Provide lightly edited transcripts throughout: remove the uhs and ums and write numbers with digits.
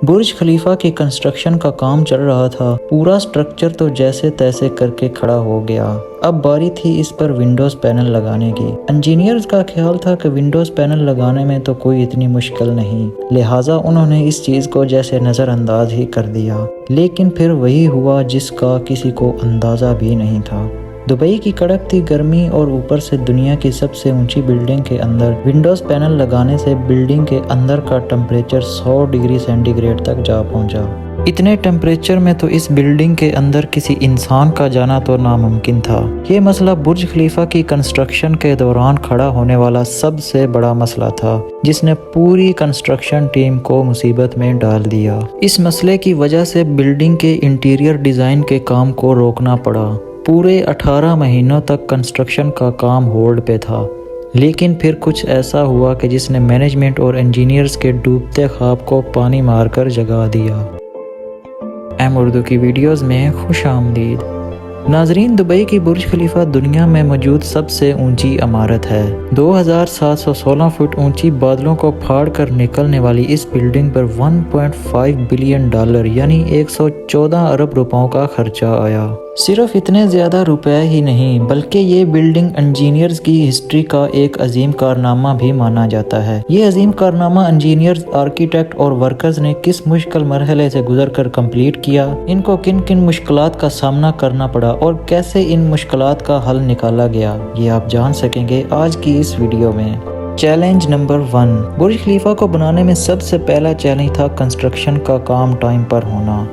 برج خلیفہ کی کنسٹرکشن کا کام چل رہا تھا، پورا سٹرکچر تو جیسے تیسے کر کے کھڑا ہو گیا۔ اب باری تھی اس پر ونڈوز پینل لگانے کی۔ انجینئرز کا خیال تھا کہ ونڈوز پینل لگانے میں تو کوئی اتنی مشکل نہیں، لہٰذا انہوں نے اس چیز کو جیسے نظر انداز ہی کر دیا، لیکن پھر وہی ہوا جس کا کسی کو اندازہ بھی نہیں تھا۔ دبئی کی کڑکتی گرمی اور اوپر سے دنیا کی سب سے اونچی بلڈنگ کے اندر ونڈوز پینل لگانے سے بلڈنگ کے اندر کا ٹمپریچر 100 ڈگری سینٹی گریڈ تک جا پہنچا۔ اتنے ٹمپریچر میں تو اس بلڈنگ کے اندر کسی انسان کا جانا تو ناممکن تھا۔ یہ مسئلہ برج خلیفہ کی کنسٹرکشن کے دوران کھڑا ہونے والا سب سے بڑا مسئلہ تھا، جس نے پوری کنسٹرکشن ٹیم کو مصیبت میں ڈال دیا۔ اس مسئلے کی وجہ سے بلڈنگ کے انٹیریئر ڈیزائن کے کام کو روکنا پڑا۔ پورے 18 مہینوں تک کنسٹرکشن کا کام ہولڈ پہ تھا، لیکن پھر کچھ ایسا ہوا کہ جس نے مینجمنٹ اور انجینئرز کے ڈوبتے خواب کو پانی مار کر جگا دیا۔ ایم اردو کی ویڈیوز میں خوش آمدید۔ ناظرین، دبئی کی برج خلیفہ دنیا میں موجود سب سے اونچی عمارت ہے۔ 2716 فٹ اونچی بادلوں کو پھاڑ کر نکلنے والی اس بلڈنگ پر $1.5 بلین یعنی 114 ارب روپوں کا خرچہ آیا۔ صرف اتنے زیادہ روپے ہی نہیں، بلکہ یہ بلڈنگ انجینئرز کی ہسٹری کا ایک عظیم کارنامہ بھی مانا جاتا ہے۔ یہ عظیم کارنامہ انجینئرز، آرکیٹیکٹ اور ورکرز نے کس مشکل مرحلے سے گزر کر کمپلیٹ کیا، ان کو کن کن مشکلات کا سامنا کرنا پڑا اور کیسے ان مشکلات کا حل نکالا گیا، یہ آپ جان سکیں گے آج کی اس ویڈیو میں۔ چیلنج نمبر 1، برج خلیفہ کو بنانے میں سب سے پہلا چیلنج تھا کنسٹرکشن کا کام ٹائم پر ہونا۔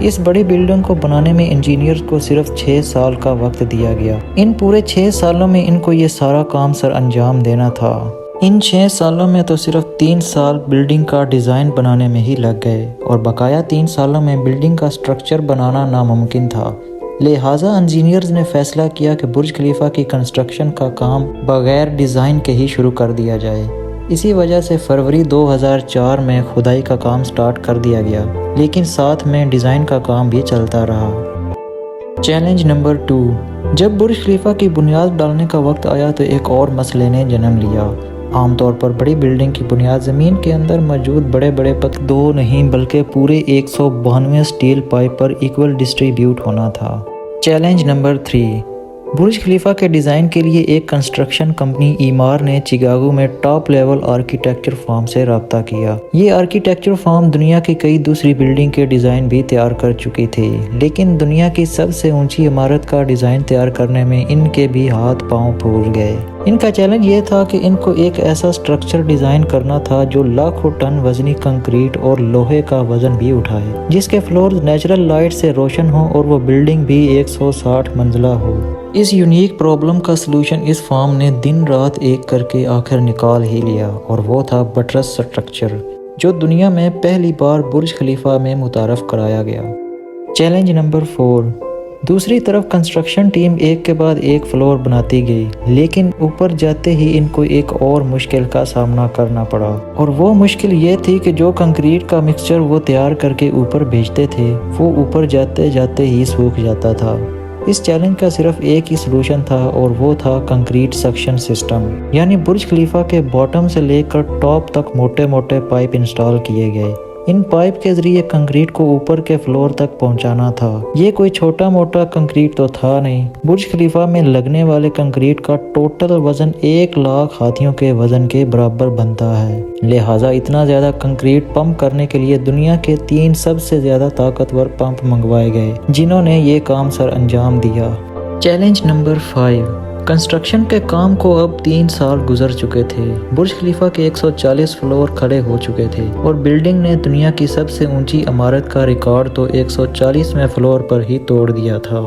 اس بڑی بلڈنگ کو بنانے میں انجینئرز کو صرف 6 سال کا وقت دیا گیا۔ ان پورے 6 سالوں میں ان کو یہ سارا کام سر انجام دینا تھا۔ ان 6 سالوں میں تو صرف 3 سال بلڈنگ کا ڈیزائن بنانے میں ہی لگ گئے اور بقایا 3 سالوں میں بلڈنگ کا سٹرکچر بنانا ناممکن تھا۔ لہٰذا انجینئرز نے فیصلہ کیا کہ برج خلیفہ کی کنسٹرکشن کا کام بغیر ڈیزائن کے ہی شروع کر دیا جائے۔ اسی وجہ سے فروری 2004 میں کھدائی کا کام سٹارٹ کر دیا گیا، لیکن ساتھ میں ڈیزائن کا کام بھی چلتا رہا۔ چیلنج نمبر 2، جب برج خلیفہ کی بنیاد ڈالنے کا وقت آیا تو ایک اور مسئلے نے جنم لیا۔ عام طور پر بڑی بلڈنگ کی بنیاد زمین کے اندر موجود بڑے بڑے پتھر 2 نہیں بلکہ پورے 192 سٹیل پائپ پر ایکول ڈسٹریبیوٹ ہونا تھا۔ چیلنج نمبر 3، برج خلیفہ کے ڈیزائن کے لیے ایک کنسٹرکشن کمپنی ایمار نے چکاگو میں ٹاپ لیول آرکیٹیکچر فرم سے رابطہ کیا۔ یہ آرکیٹیکچر فرم دنیا کی کئی دوسری بلڈنگ کے ڈیزائن بھی تیار کر چکی تھی، لیکن دنیا کی سب سے اونچی عمارت کا ڈیزائن تیار کرنے میں ان کے بھی ہاتھ پاؤں پھول گئے۔ ان کا چیلنج یہ تھا کہ ان کو ایک ایسا سٹرکچر ڈیزائن کرنا تھا جو لاکھوں ٹن وزنی کنکریٹ اور لوہے کا وزن بھی اٹھائے، جس کے فلورز نیچرل لائٹ سے روشن ہوں اور وہ بلڈنگ بھی 160 منزلہ ہو۔ اس یونیک پرابلم کا سلوشن اس فارم نے دن رات ایک کر کے آخر نکال ہی لیا، اور وہ تھا بٹرس سٹرکچر، جو دنیا میں پہلی بار برج خلیفہ میں متعارف کرایا گیا۔ چیلنج نمبر 4، دوسری طرف کنسٹرکشن ٹیم ایک کے بعد ایک فلور بناتی گئی، لیکن اوپر جاتے ہی ان کو ایک اور مشکل کا سامنا کرنا پڑا، اور وہ مشکل یہ تھی کہ جو کنکریٹ کا مکسچر وہ تیار کر کے اوپر بھیجتے تھے وہ اوپر جاتے جاتے ہی سوکھ جاتا تھا۔ اس چیلنج کا صرف ایک ہی سلوشن تھا، اور وہ تھا کنکریٹ سکشن سسٹم، یعنی برج خلیفہ کے باٹم سے لے کر ٹاپ تک موٹے موٹے پائپ انسٹال کیے گئے۔ ان پائپ کے ذریعے کنکریٹ کو اوپر کے فلور تک پہنچانا تھا۔ یہ کوئی چھوٹا موٹا کنکریٹ تو تھا نہیں، برج خلیفہ میں لگنے والے کنکریٹ کا ٹوٹل وزن 1,00,000 ہاتھیوں کے وزن کے برابر بنتا ہے۔ لہٰذا اتنا زیادہ کنکریٹ پمپ کرنے کے لیے دنیا کے 3 سب سے زیادہ طاقتور پمپ منگوائے گئے، جنہوں نے یہ کام سر انجام دیا۔ چیلنج نمبر 5، کنسٹرکشن کے کام کو اب 3 سال گزر چکے تھے۔ برج خلیفہ کے 140 فلور کھڑے ہو چکے تھے، اور بلڈنگ نے دنیا کی سب سے اونچی عمارت کا ریکارڈ تو 140ویں فلور پر ہی توڑ دیا تھا۔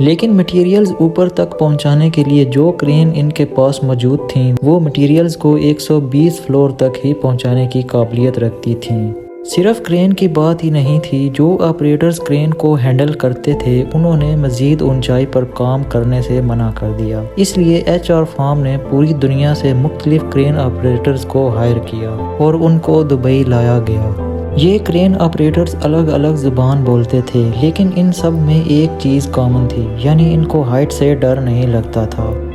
لیکن مٹیریلز اوپر تک پہنچانے کے لیے جو کرین ان کے پاس موجود تھیں وہ مٹیریلز کو 120 فلور تک ہی پہنچانے کی قابلیت رکھتی تھیں۔ صرف کرین کی بات ہی نہیں تھی، جو آپریٹرز کرین کو ہینڈل کرتے تھے انہوں نے مزید اونچائی پر کام کرنے سے منع کر دیا۔ اس لیے HR فارم نے پوری دنیا سے مختلف کرین آپریٹرز کو ہائر کیا اور ان کو دبئی لایا گیا۔ یہ کرین آپریٹرز الگ الگ زبان بولتے تھے، لیکن ان سب میں ایک چیز کامن تھی، یعنی ان کو ہائٹ سے ڈر نہیں لگتا تھا۔